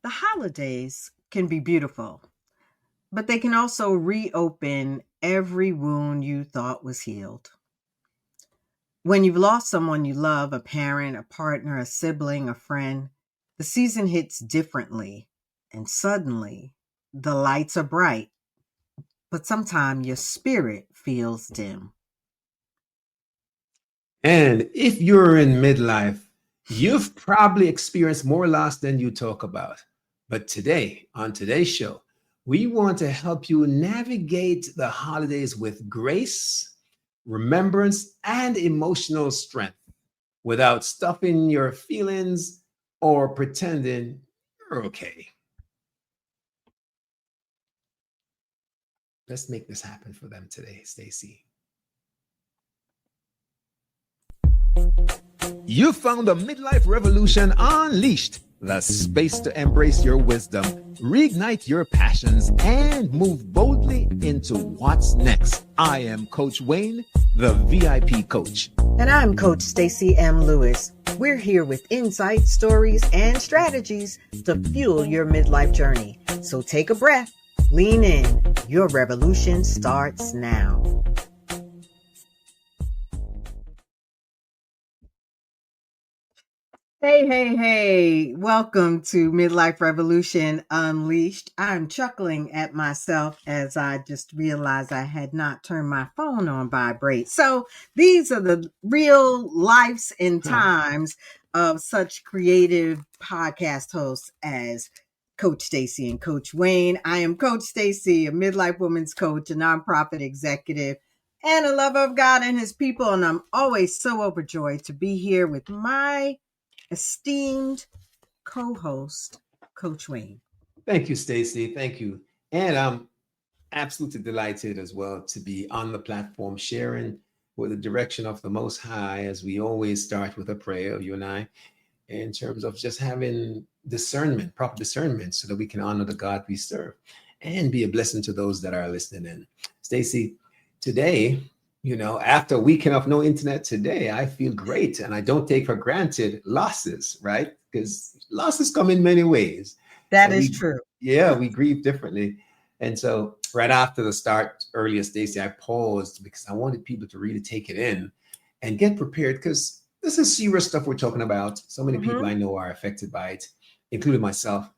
The holidays can be beautiful, but they can also reopen every wound you thought was healed. When you've lost someone you love, a parent, a partner, a sibling, a friend, the season hits differently, and suddenly the lights are bright, but sometimes your spirit feels dim. And if you're in midlife, you've probably experienced more loss than you talk about. But today, on today's show, we want to help you navigate the holidays with grace, remembrance, and emotional strength without stuffing your feelings or pretending you're okay. Let's make this happen for them today, Stacy. You found the Midlife Revolution Unleashed, the space to embrace your wisdom, reignite your passions, and move boldly into what's next. I am Coach Wayne, the VIP coach. And I'm Coach Stacy M. Lewis. We're here with insights, stories, and strategies to fuel your midlife journey. So take a breath, lean in. Your revolution starts now. Hey, hey, hey. Welcome to Midlife Revolution Unleashed. I'm chuckling at myself as I just realized I had not turned my phone on vibrate. So these are the real lives and times of such creative podcast hosts as Coach Stacy and Coach Wayne. I am Coach Stacy, a midlife women's coach, a nonprofit executive, and a lover of God and his people. And I'm always so overjoyed to be here with my esteemed co-host, Coach Wayne. Thank you, Stacy. Thank you. And I'm absolutely delighted as well to be on the platform sharing with the direction of the Most High, as we always start with a prayer, you and I, in terms of just having discernment, proper discernment, so that we can honor the God we serve and be a blessing to those that are listening in. Stacy, today, after a weekend of no internet today, I feel great. And I don't take for granted losses, right? Because losses come in many ways. That is true. Yeah, we grieve differently. And so right after the start earlier, Stacy, I paused because I wanted people to really take it in and get prepared, because this is serious stuff we're talking about. So many people I know are affected by it, including myself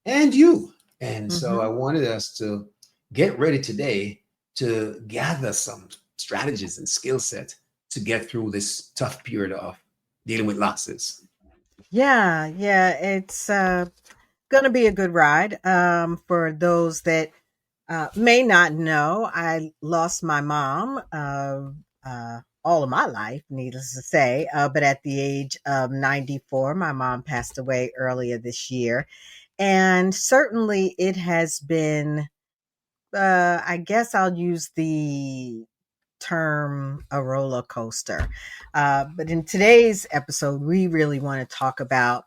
and you. And so I wanted us to get ready today to gather some strategies and skill set to get through this tough period of dealing with losses. Yeah, it's going to be a good ride. For those that may not know, I lost my mom all of my life, needless to say. But at the age of 94, my mom passed away earlier this year. And certainly it has been, I guess I'll use the term a roller coaster. But in today's episode, we really want to talk about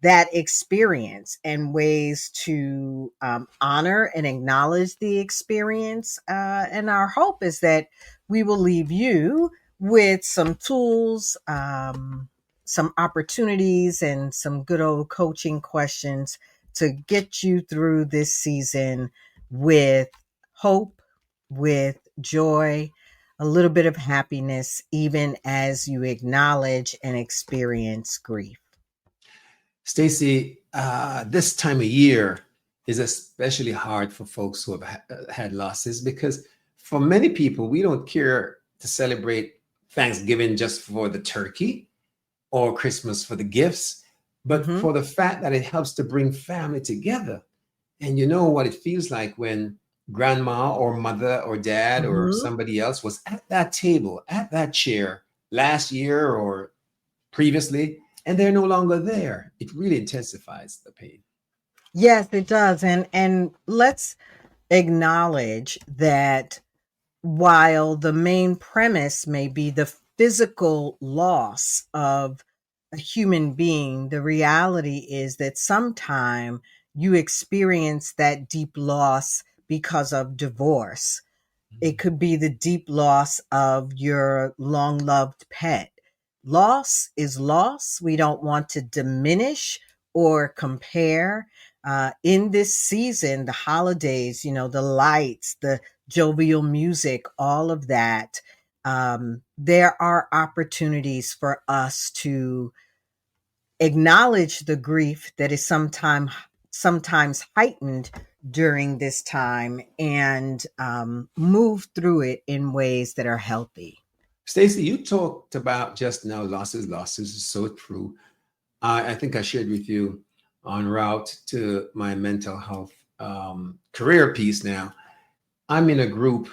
that experience and ways to honor and acknowledge the experience. And our hope is that we will leave you with some tools, some opportunities, and some good old coaching questions to get you through this season with hope, with joy, a little bit of happiness, even as you acknowledge and experience grief. Stacy, this time of year is especially hard for folks who have had losses, because for many people, we don't care to celebrate Thanksgiving just for the turkey or Christmas for the gifts, but for the fact that it helps to bring family together. And you know what it feels like when grandma or mother or dad or somebody else was at that table, at that chair last year or previously, and they're no longer there. It really intensifies the pain. Yes, it does. And let's acknowledge that while the main premise may be the physical loss of a human being, the reality is that sometime you experience that deep loss because of divorce. It could be the deep loss of your long-loved pet. Loss is loss. We don't want to diminish or compare. In this season, the holidays, the lights, the jovial music, all of that, there are opportunities for us to acknowledge the grief that is sometimes heightened during this time, and move through it in ways that are healthy. Stacy, you talked about just now losses. Losses is so true. I think I shared with you en route to my mental health career piece now. I'm in a group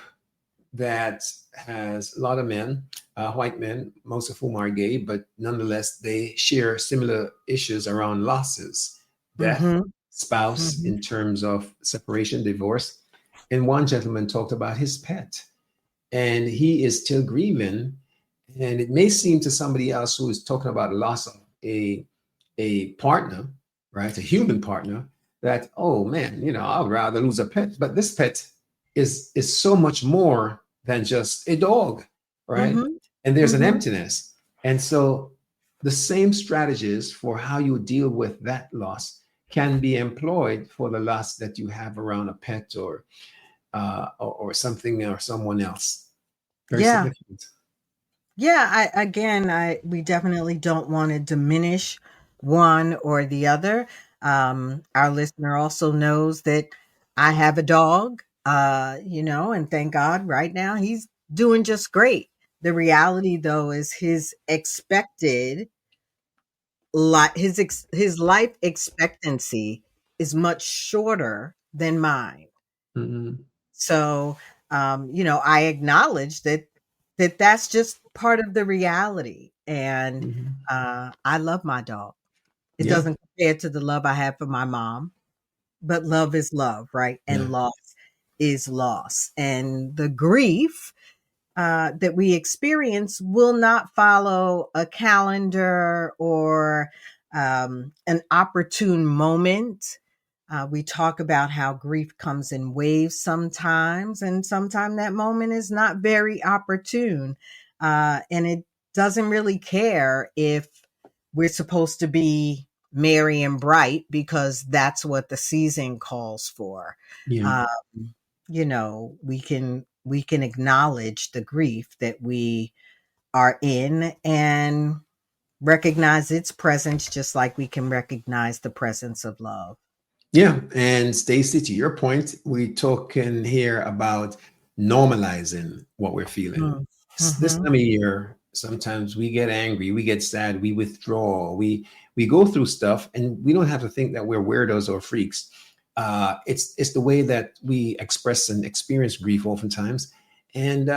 that has a lot of men, white men, most of whom are gay, but nonetheless, they share similar issues around losses, death, Mm-hmm. spouse, Mm-hmm. in terms of separation, divorce. And one gentleman talked about his pet, and he is still grieving. And it may seem to somebody else who is talking about the loss of a partner, right, a human partner, that, oh man, I'd rather lose a pet. But this pet is so much more than just a dog, right? Mm-hmm. And there's an Mm-hmm. emptiness. And so the same strategies for how you deal with that loss can be employed for the loss that you have around a pet, or something or someone else. Very Yeah. significant. Yeah, we definitely don't want to diminish one or the other. Our listener also knows that I have a dog, and thank God right now he's doing just great. The reality though is his life expectancy is much shorter than mine. Mhm. So, I acknowledge that's just part of the reality, and Mhm. I love my dog. It Yeah, doesn't compare to the love I have for my mom, but love is love, right? yeah, And loss is loss, and the grief that we experience will not follow a calendar or an opportune moment. We talk about how grief comes in waves sometimes, and sometimes that moment is not very opportune. And it doesn't really care if we're supposed to be merry and bright because that's what the season calls for. yeah. Um, we can acknowledge the grief that we are in and recognize its presence just like we can recognize the presence of love. Yeah, and Stacy, to your point, we talking here about normalizing what we're feeling. Mm. This Mhm. time of year, sometimes we get angry, we get sad, we withdraw, we go through stuff, and we don't have to think that we're weirdos or freaks. It's the way that we express and experience grief oftentimes, and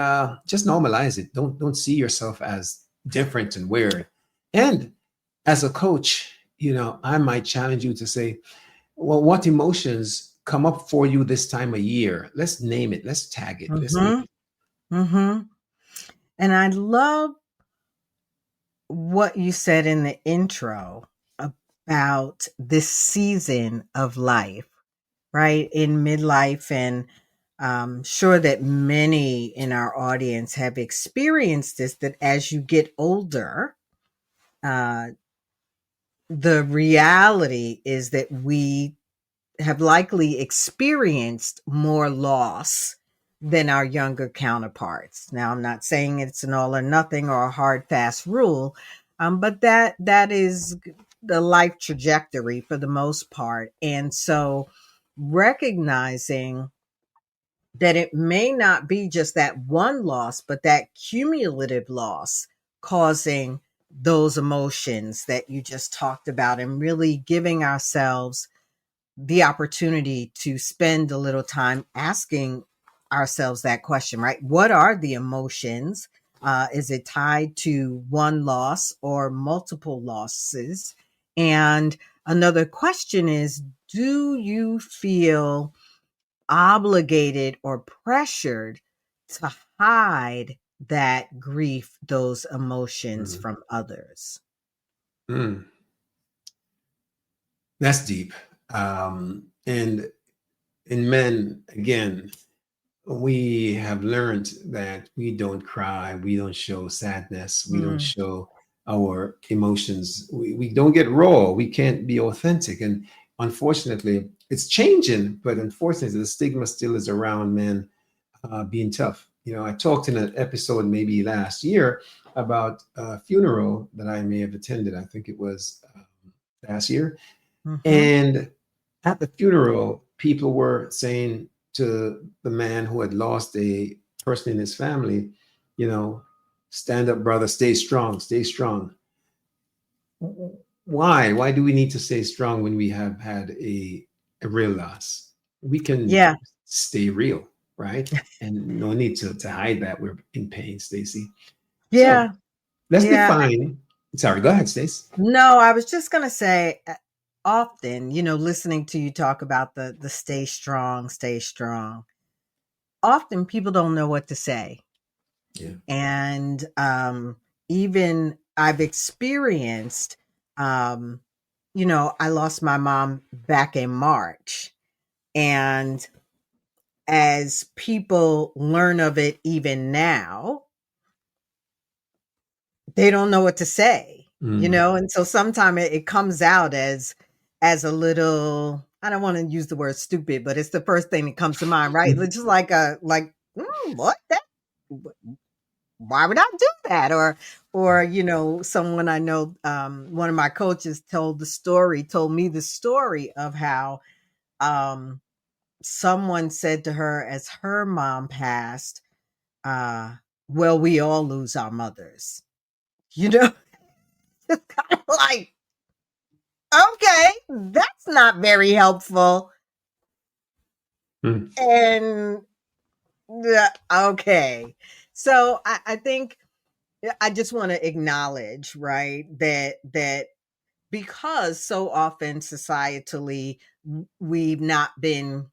just normalize it. Don't see yourself as different and weird. And as a coach, I might challenge you to say, well, what emotions come up for you this time of year? Let's name it. Let's tag it. Let's name Mhm. it. Mhm. And I love what you said in the intro about this season of life, right? In midlife, and sure that many in our audience have experienced this, that as you get older, uh, the reality is that we have likely experienced more loss than our younger counterparts. Now, I'm not saying it's an all or nothing or a hard fast rule, but that is the life trajectory for the most part. And so, recognizing that it may not be just that one loss, but that cumulative loss causing those emotions that you just talked about, and really giving ourselves the opportunity to spend a little time asking ourselves that question, right? What are the emotions? Is it tied to one loss or multiple losses? And another question is, do you feel obligated or pressured to hide that grief, those emotions Mm, from others? mm, that's deep. And in men, again, we have learned that we don't cry, we don't show sadness, we don't Mm, show our emotions. We don't get raw. We can't be authentic. And unfortunately, it's changing, but unfortunately, the stigma still is around men being tough. I talked in an episode maybe last year about a funeral that I may have attended. I think it was last year. Mhm. And at the funeral, people were saying to the man who had lost a person in his family, you know, stand up, brother, stay strong, stay strong. Why? Why do we need to stay strong when we have had a real loss? We can Yeah. stay real, right? And no need to hide that we're in pain, Stacy. So Yeah. let's Yeah. define. Sorry, go ahead, Stace. No, I was just going to say often, listening to you talk about the stay strong, stay strong. Often people don't know what to say. Yeah. And even I've experienced um I lost my mom back in March, and as people learn of it even now, they don't know what to say, Mm. and so sometimes it comes out as a little, I don't want to use the word stupid, but it's the first thing that comes to mind, right? It's just like what that, why would I do that? Or someone I know, one of my coaches told me the story of how um someone said to her as her mom passed, uh, well, we all lose our mothers. You know, it's kind of like, okay, that's not very helpful. Mm. And yeah, okay. So I think I just want to acknowledge, right, that because so often societally we've not been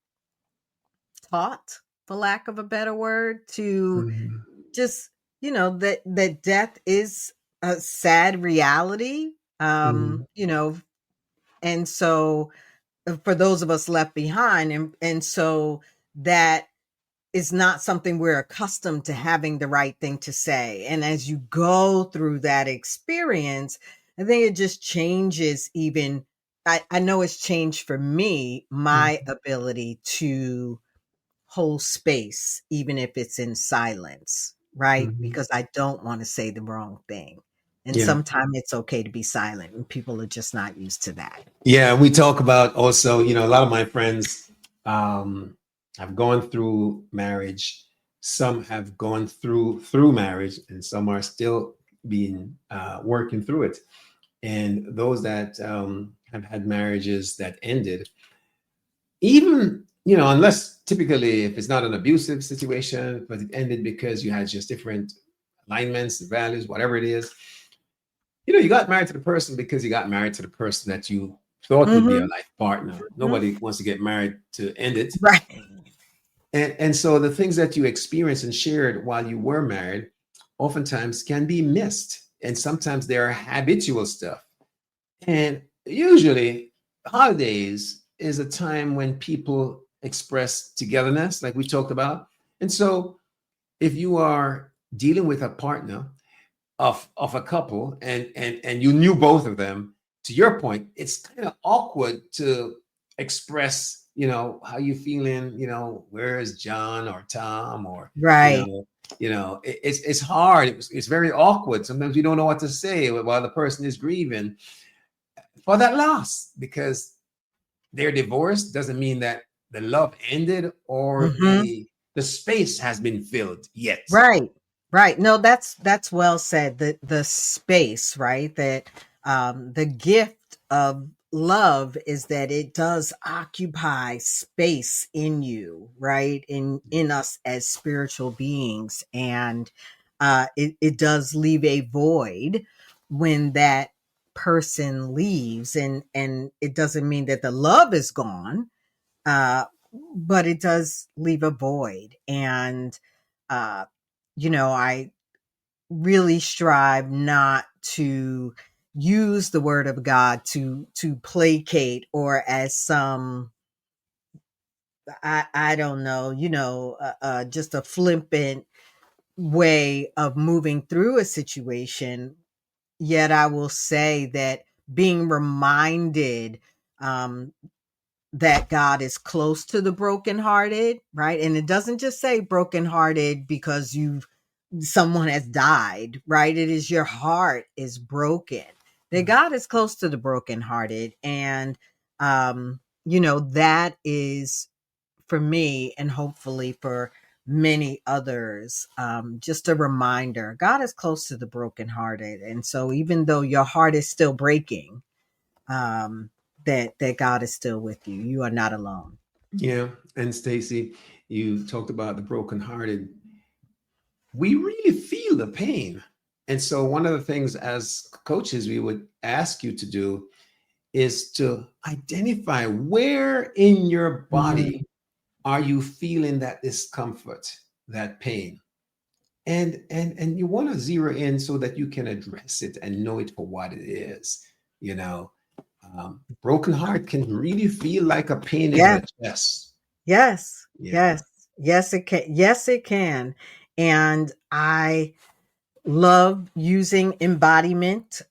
taught, for lack of a better word, to Mm. just that death is a sad reality, Mm. and so for those of us left behind, and so that is not something we're accustomed to having the right thing to say. And as you go through that experience, I think it just changes. Even I know it's changed for me, my Mm. ability to hold space, even if it's in silence, right? Mhm. Because I don't want to say the wrong thing. And Yeah. sometimes it's okay to be silent, and people are just not used to that. Yeah. We talk about also, a lot of my friends have gone through marriage. Some have gone through marriage, and some are still being working through it. And those that have had marriages that ended, even unless typically if it's not an abusive situation, but it ended because you had just different alignments, values, whatever it is. You got married to the person because you got married to the person that you thought would be a Mhm, life partner. mhm. Nobody wants to get married to end it. Right. And so the things that you experienced and shared while you were married oftentimes can be missed. And sometimes they are habitual stuff. And usually holidays is a time when people express togetherness, like we talked about. And so if you are dealing with a partner of a couple, and you knew both of them, to your point, it's kind of awkward to express how you feeling, where is John or Tom, or you Right. know it's hard. It's very awkward. Sometimes you don't know what to say while the person is grieving for that loss, because they're divorced doesn't mean that the love ended or Mhm. the space has been filled yet. Right. Right. No, that's well said. The space, right? That the gift of love is that it does occupy space in you, right? In us as spiritual beings. And it does leave a void when that person leaves. And it doesn't mean that the love is gone, uh, but it does leave a void. And uh, I really strive not to use the word of God to placate, or as some, I don't know, just a flippant way of moving through a situation, yet I will say that being reminded, um, that God is close to the brokenhearted, right? And it doesn't just say brokenhearted because someone has died, right? It is your heart is broken. That God is close to the brokenhearted. And that is for me, and hopefully for many others, just a reminder. God is close to the brokenhearted. And so even though your heart is still breaking, um, that God is still with you. You are not alone. Yeah. And Stacy, you talked about the brokenhearted. We really feel the pain. And so, one of the things as coaches we would ask you to do is to identify where in your Mm, body are you feeling that discomfort, that pain. And you want to zero in so that you can address it and know it for what it is. You know, broken heart can really feel like a pain in yeah. the chest. Yes. Yeah. Yes. Yes, it can. Yes, it can. And I love using embodiment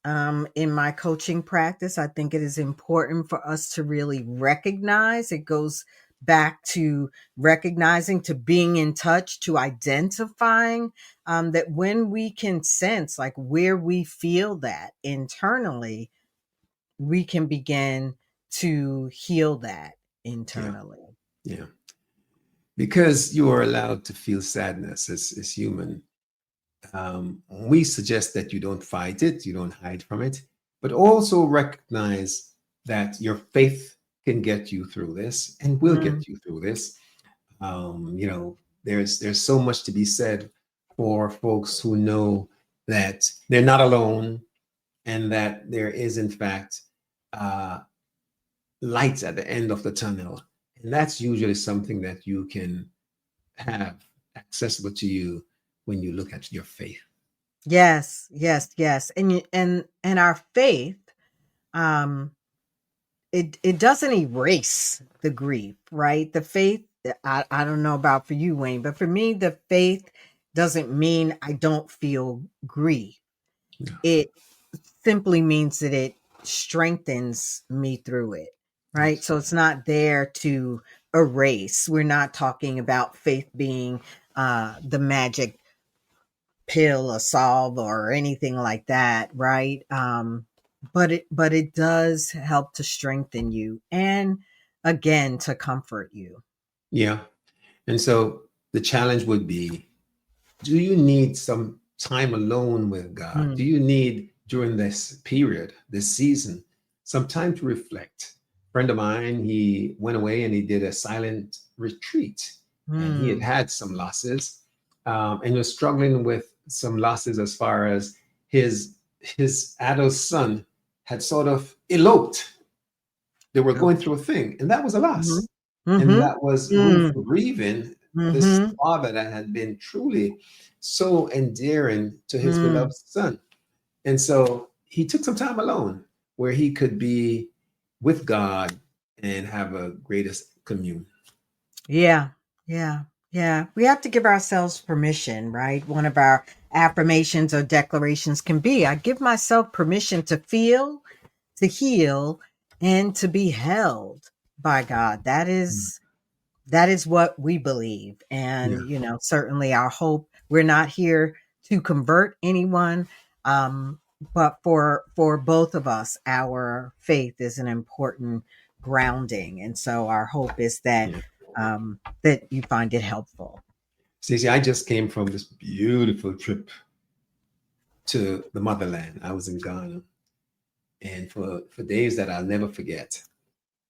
in my coaching practice. I think it is important for us to really recognize. It goes back to recognizing, to being in touch, to identifying, that when we can sense like where we feel that internally, we can begin to heal that Yeah. internally. Yeah. Because you are allowed to feel sadness as human. We suggest that you don't fight it, you don't hide from it, but also recognize that your faith can get you through this and will Mm, get you through this. You know, there's so much to be said for folks who know that they're not alone and that there is in fact uh, light at the end of the tunnel, and that's usually something that you can have accessible to you when you look at your faith. yes, yes, yes. And our faith, um, it doesn't erase the grief, right? The faith, I don't know about for you, Wayne, but for me, the faith doesn't mean I don't feel grief. No, It simply means that it strengthens me through it, right? yes, So it's not there to erase. We're not talking about faith being the magic pill or solve or anything like that, right? But it does help to strengthen you and again to comfort you. yeah. And so the challenge would be, do you need some time alone with God? Do Mm, you need during this period, this season, some time to reflect? A friend of mine, he went away and he did a silent retreat, and he had mm, had some losses, and was struggling with some losses as far as his adult son had sort of eloped. They were going okay. through a thing, and that was a Mhm, loss. And mhm, that was room mm, for grieving this mhm, father that had been truly so endearing to his mm. beloved son. And so he took some time alone where he could be with God and have a greatest commune. Yeah, yeah, yeah. We have to give ourselves permission, right? One of our affirmations or declarations can be, I give myself permission to feel, to heal, and to be held by God. That is what we believe. Yeah, And certainly our hope, we're not here to convert anyone, um but for both of us, our faith is an important grounding. And so our hope is yeah. that you find it helpful. Stacey, I just came from this beautiful trip to the motherland. I was in Ghana, and for days that I'll never forget.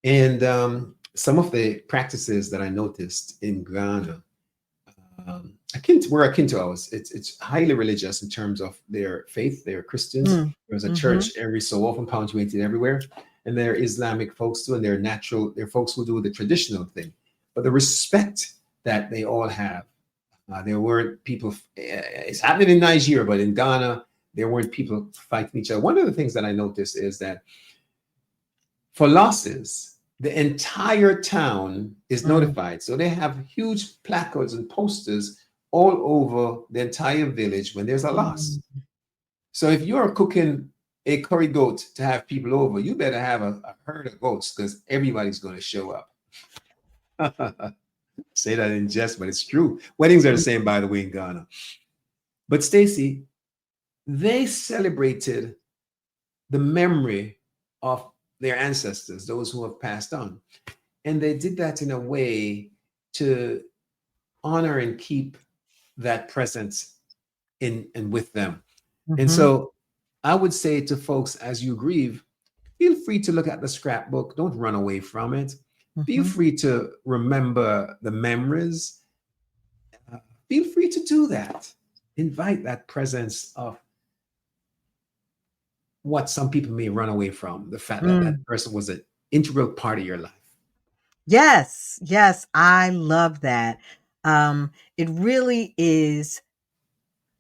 And some of the practices that I noticed in Ghana, akin to ours. It's highly religious in terms of their faith. They're Christians. Mm, There's a mhm, church every so often punctuated everywhere, and they're Islamic folks too, and they're natural. They're folks who do the traditional thing, but the respect that they all have. There weren't people. It's happening in Nigeria, but in Ghana, there weren't people fighting each other. One of the things that I noticed is that for losses, the entire town is mm, notified. So they have huge placards and posters all over the entire village when there's a loss. mm. So if you're cooking a curry goat to have people over, you better have a herd of goats because everybody's going to show up. Say that in jest, but it's true. Weddings are the same, by the way, in Ghana. But Stacy, they celebrated the memory of their ancestors, those who have passed on. And they did that in a way to honor and keep that presence in and with them. And Mm-hmm. so I would say to folks, as you grieve, feel free to look at the scrapbook. Don't run away from it. Feel Mm-hmm. free to remember the memories. Uh, Feel free to do that. Invite that presence of what some people may run away from, the fact that that Mm. person was an integral part of your life. Yes, yes, I love that. It really is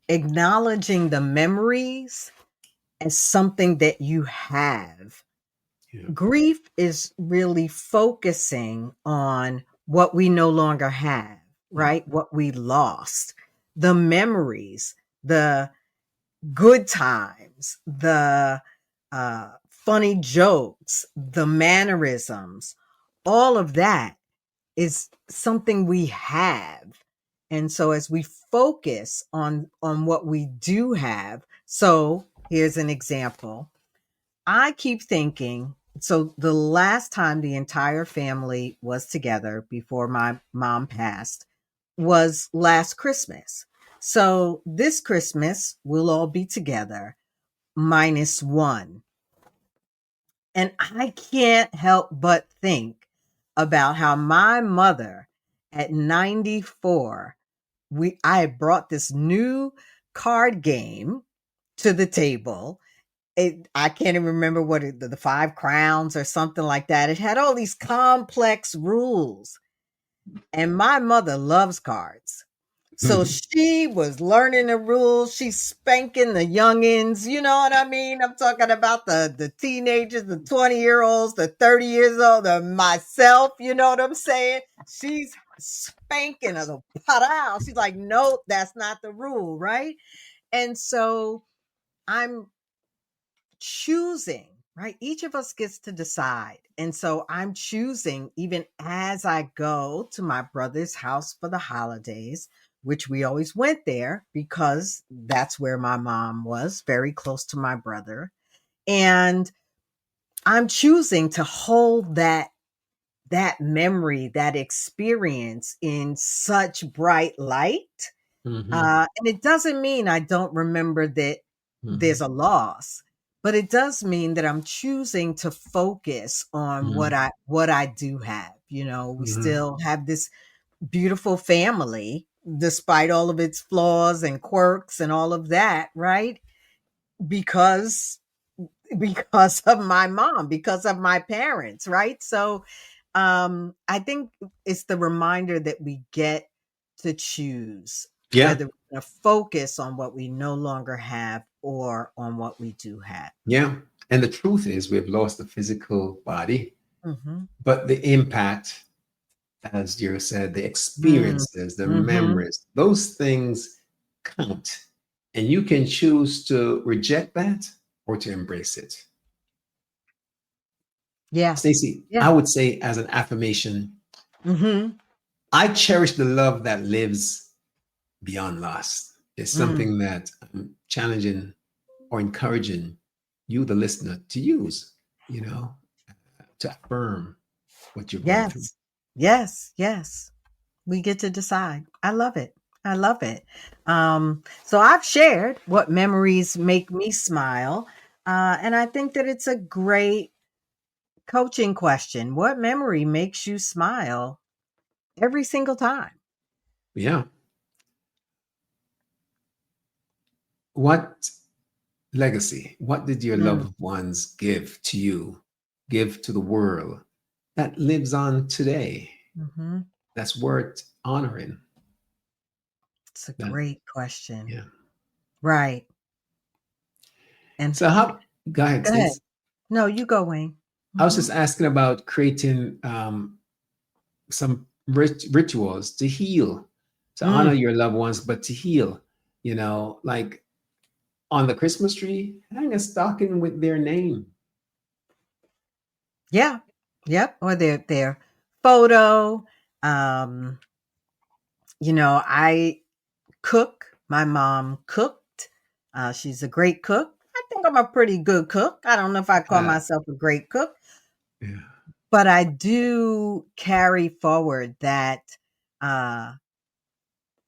acknowledging the memories as something that you have. Yeah. Grief is really focusing on what we no longer have, Yeah. right? What we lost, the memories, the good times, the funny jokes, the mannerisms, all of that is something we have. And so as we focus on what we do have, so here's an example. I keep thinking, so the last time the entire family was together before my mom passed was last Christmas. So this Christmas we'll all be together minus one. And I can't help but think about how my mother at 94, I had brought this new card game to the table. I can't even remember what the Five Crowns or something like that. It had all these complex rules. And my mother loves cards. So she was learning the rules. She's spanking the youngins. You know what I mean? I'm talking about the teenagers, the 20-year-olds, the 30 years old, the myself. You know what I'm saying? She's spanking us. She's like, nope, that's not the rule, right? And so I'm choosing, right? Each of us gets to decide. And so I'm choosing, even as I go to my brother's house for the holidays, which we always went there because that's where my mom was, very close to my brother. And I'm choosing to hold that memory, that experience in such bright light. Mhm. And it doesn't mean I don't remember that there's Mhm. a loss, but it does mean that I'm choosing to focus on Mhm. what I do have. You know, we Mhm. still have this beautiful family despite all of its flaws and quirks and all of that, right? Because because of my mom, because of my parents, right? So I think it's the reminder that we get to choose Yeah. whether we're going to focus on what we no longer have or on what we do have. Yeah. And the truth is, we've lost the physical body, Mm-hmm. but the impact, as you said, the Mm, experiences, the mm-hmm. memories, those things count. And you can choose to reject that or to embrace it. Yeah. Stacey, Yeah. I would say as an affirmation, Mm-hmm. I cherish the love that lives beyond loss. It's Mm. something that I'm challenging or encouraging you, the listener, to use, you know, to affirm what you're going through. Yes. Yes. Yes. We get to decide. I love it. I love it. So I've shared what memories make me smile. And I think that it's a great coaching question. What memory makes you smile every single time? Yeah. What legacy, what did your Mm, loved ones give to you, give to the world that lives on today? hmm. That's worth honoring. It's a That, great question. yeah. Right. And So how, go ahead, go ahead. Stace. No, you go, Wayne. I was Hmm. just asking about creating some rituals to heal, to honor Mm, your loved ones, but to heal, you know, like on the Christmas tree, hang a stocking with their name. Yeah. Yep. Or their photo. Um, I cook. My mom cooked. She's a great cook. I think I'm a pretty good cook. I don't know if I call Uh, myself a great cook, yeah. but I do carry forward uh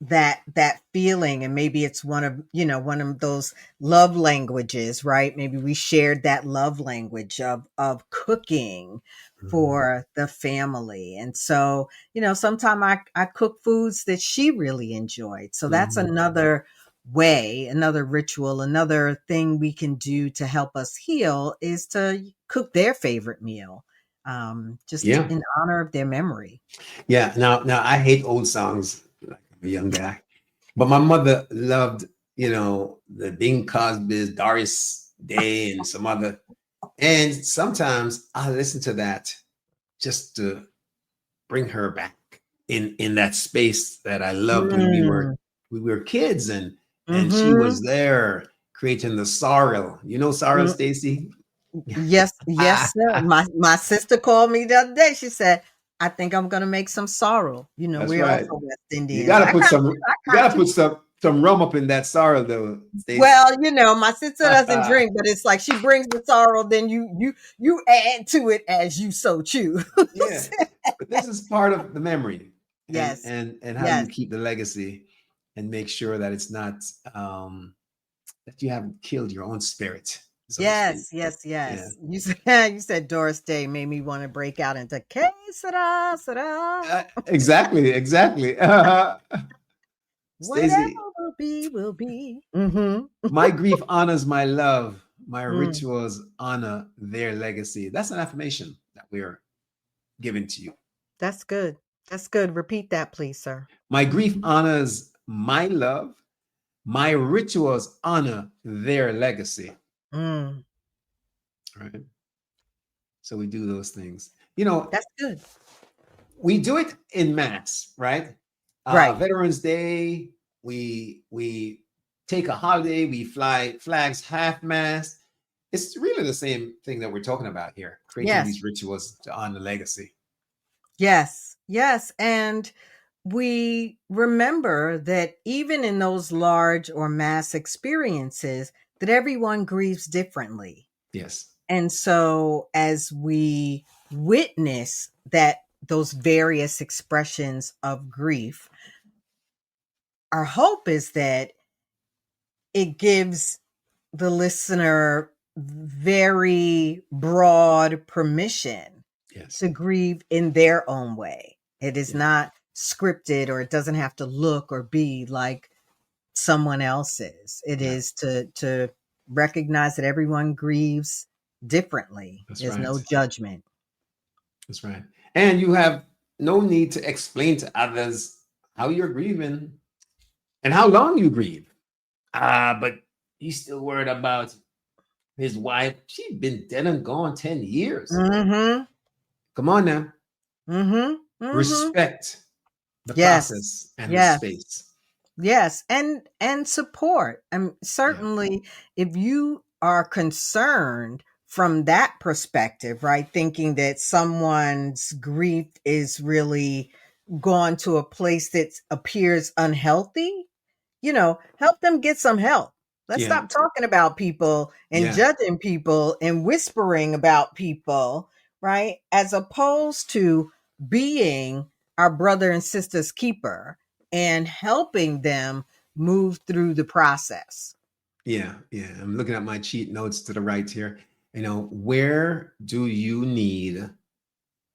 that feeling, and maybe it's one of those love languages, right? Maybe we shared that love language of cooking Mhm. for the family. And so, sometimes I cook foods that she really enjoyed. So that's Mhm. another way, another ritual, another thing we can do to help us heal is to cook their favorite meal, just Yeah. in honor of their memory. Yeah. Now I hate old songs like I'm a young guy. But my mother loved, the Bing Crosby's, Doris Day, and some other. And sometimes I listen to that just to bring her back in that space that I loved when we were Mm. we were kids, and she was Mhm. there creating the sorrel. You know sorrel, Mm, Stacy? yes, yes, sir. My sister called me the other day. She said, "I think I'm gonna make some sorrel." That's We're right. also West You Indians. gotta I put got some you. I you got gotta you. put some rum up in that sorrel though, Stacy. Well, my sister doesn't drink, but it's like she brings the sorrel, then you add to it as you so choose. Yeah, but this is part of the memory, and Yes, and how you yes, keep the legacy, and make sure that it's not that you haven't killed your own spirit, so to speak. yes, yes, Yeah, yes. You said you said Doris Day made me want to break out into que sera, sera. exactly, exactly. Whatever Stacey, will be, will be. Mm-hmm. my grief honors my love. My Mm, rituals honor their legacy. That's an affirmation that we're giving to you. that's good. That's good. Repeat that, please, sir. My grief honors my love. My rituals honor their legacy. Mm, Right. So we do those things. You know, that's good. we do it in mass, right? Right. Veterans Day, we take a holiday, we fly flags half mast. It's really the same thing that we're talking about here, creating Yes. these rituals to honor legacy. Yes. Yes. And we remember that even in those large or mass experiences, that everyone grieves differently. Yes. And so as we witness that those various expressions of grief, our hope is that it gives the listener very broad permission Yes. to grieve in their own way. It is Yeah. not scripted, or it doesn't have to look or be like someone else's. It Yeah. is to recognize that everyone grieves differently. That's There's right. no judgment. That's right. And you have no need to explain to others how you're grieving and how long you grieve. But he's still worried about his wife. She's been dead and gone 10 years. Mhm. Come on now. Mhm. Mhm. Respect the Yes. process and the Yes. space. Yes, and support. And Yeah. certainly if you are concerned from that perspective, right? Thinking that someone's grief is really gone to a place that appears unhealthy, help them get some help. Let's Yeah. stop talking about people and Yeah. judging people and whispering about people, right? As opposed to being our brother and sister's keeper and helping them move through the process. Yeah. Yeah. I'm looking at my cheat notes to the right here. Where do you need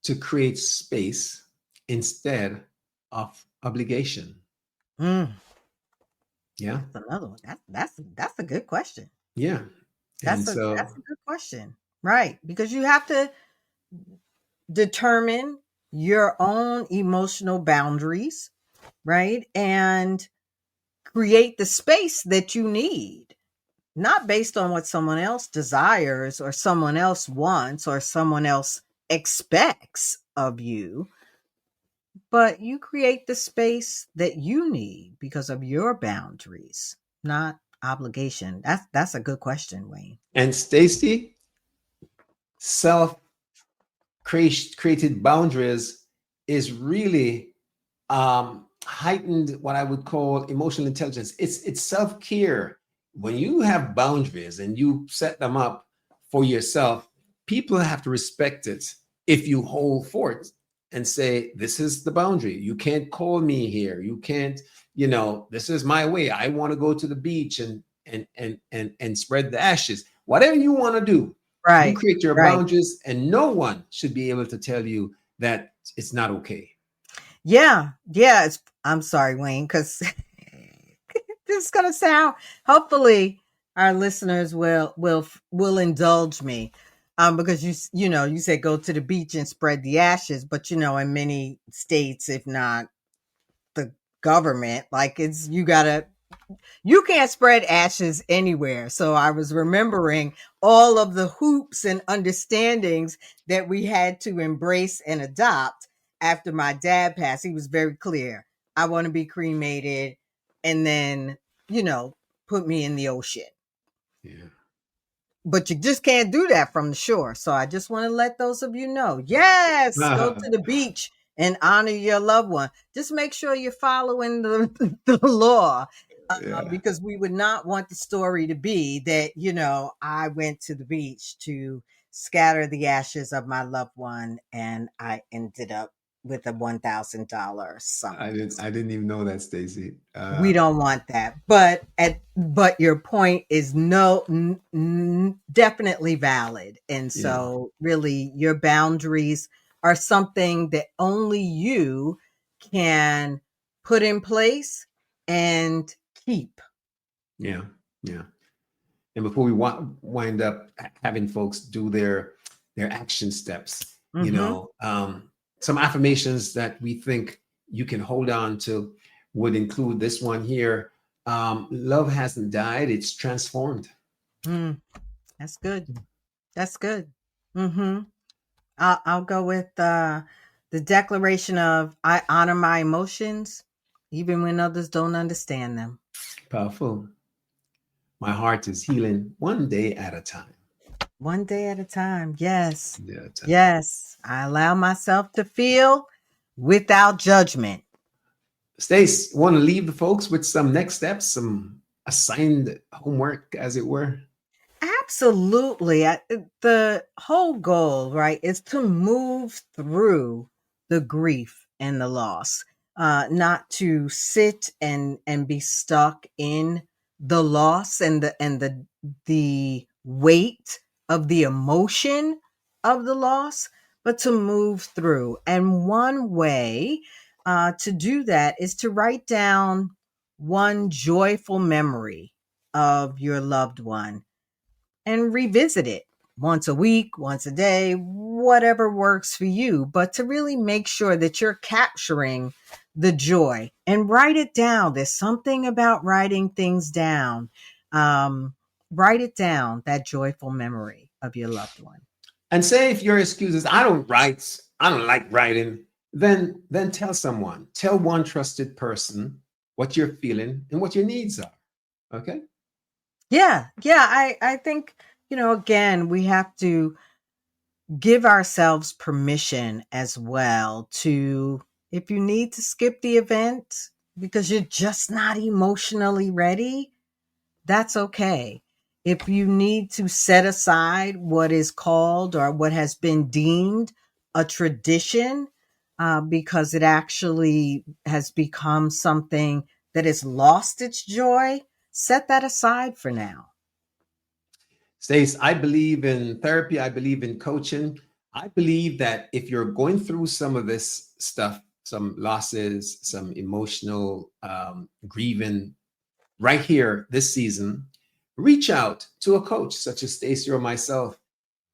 to create space instead of obligation? Mm, Yeah. that's another one. That's a good question. Yeah. And That's so, a good question. Right. Because you have to determine your own emotional boundaries, right? And create the space that you need, not based on what someone else desires or someone else wants or someone else expects of you, but you create the space that you need because of your boundaries, not obligation? That's a good question, Wayne. And Stacy, self created boundaries is really heightened what I would call emotional intelligence. It's self care. When you have boundaries and you set them up for yourself, people have to respect it. If you hold forth and say, "This is the boundary. You can't call me here. You can't. This is my way. I want to go to the beach and spread the ashes. Whatever you want to do, you Right, create your right. boundaries, and no one should be able to tell you that it's not okay." Yeah, yeah. I'm sorry, Wayne, because this is gonna sound. Hopefully, our listeners will indulge me, because you said go to the beach and spread the ashes, but in many states, if not the government, like you can't spread ashes anywhere. So I was remembering all of the hoops and understandings that we had to embrace and adopt after my dad passed. He was very clear. I want to be cremated and then, you know, put me in the ocean. Yeah. But you just can't do that from the shore. So I just want to let those of you know, yes, go to the beach and honor your loved one. Just make sure you're following the law, Yeah. because we would not want the story to be that, I went to the beach to scatter the ashes of my loved one and I ended up with a $1,000 summons. I didn't even know that, Stacy. We don't want that. But your point is no definitely valid. And Yeah. so really your boundaries are something that only you can put in place and keep. Yeah. Yeah. And before we wind up having folks do their action steps, Mhm. some affirmations that we think you can hold on to would include this one here. Love hasn't died; it's transformed. Mm, that's good. That's good. Mhm. I'll go with the declaration of I honor my emotions even when others don't understand them. Powerful. My heart is healing one day at a time. One day at a time. Yes. One day at a time. Yes. I allow myself to feel without judgment. Stace, want to leave the folks with some next steps, some assigned homework, as it were? Absolutely. The whole goal, right, is to move through the grief and the loss, not to sit and be stuck in the loss and the weight of the emotion of the loss, but to move through. And one way to do that is to write down one joyful memory of your loved one and revisit it once a week, once a day, whatever works for you, but to really make sure that you're capturing the joy and write it down. There's something about writing things down. Um, Write it down, that joyful memory of your loved one. And say if your excuse is I don't like writing, then tell someone, tell one trusted person what you're feeling and what your needs are. Okay? Yeah, yeah. I think, again, we have to give ourselves permission as well to, if you need to skip the event because you're just not emotionally ready, that's okay. If you need to set aside what is called or what has been deemed a tradition, because it actually has become something that has lost its joy, set that aside for now. Stace, I believe in therapy. I believe in coaching. I believe that if you're going through some of this stuff, some losses, some emotional grieving right here this season, reach out to a coach such as Stacy or myself,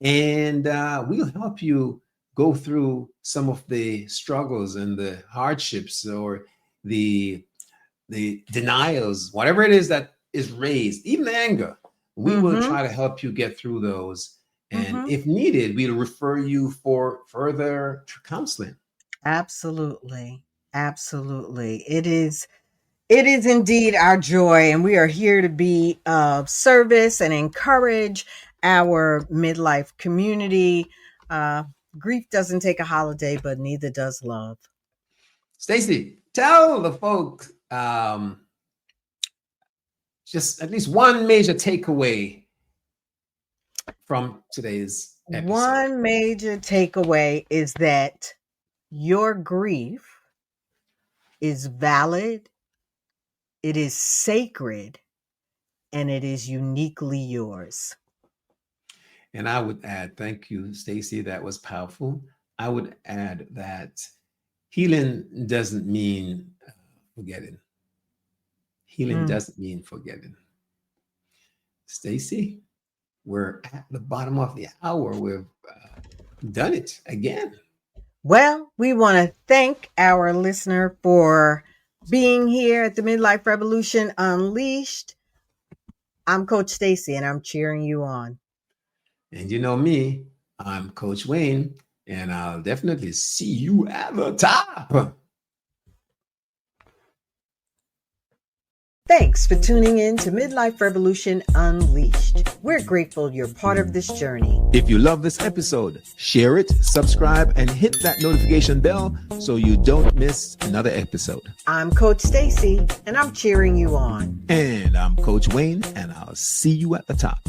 and we'll help you go through some of the struggles and the hardships or the the denials, whatever it is that is raised, even the anger. We will Mm-hmm. try to help you get through those. And Mm-hmm. if needed, we'll refer you for further counseling. Absolutely. Absolutely. It is. It is indeed our joy, and we are here to be of service and encourage our midlife community. Uh, Grief doesn't take a holiday, but neither does love. Stacy, tell the folks just at least one major takeaway from today's episode. One major takeaway is that your grief is valid, it is sacred, and it is uniquely yours. And I would add, thank you, Stacy, that was powerful. I would add that healing doesn't mean forgetting. Healing doesn't mean forgetting. Stacy, we're at the bottom of the hour. We've done it again. Well, we want to thank our listener for being here at the Midlife Revolution Unleashed. I'm Coach Stacy, and I'm cheering you on. And you know me, I'm Coach Wayne, and I'll definitely see you at the top. Thanks for tuning in to Midlife Revolution Unleashed. We're grateful you're part of this journey. If you love this episode, share it, subscribe, and hit that notification bell so you don't miss another episode. I'm Coach Stacy, and I'm cheering you on. And I'm Coach Wayne, and I'll see you at the top.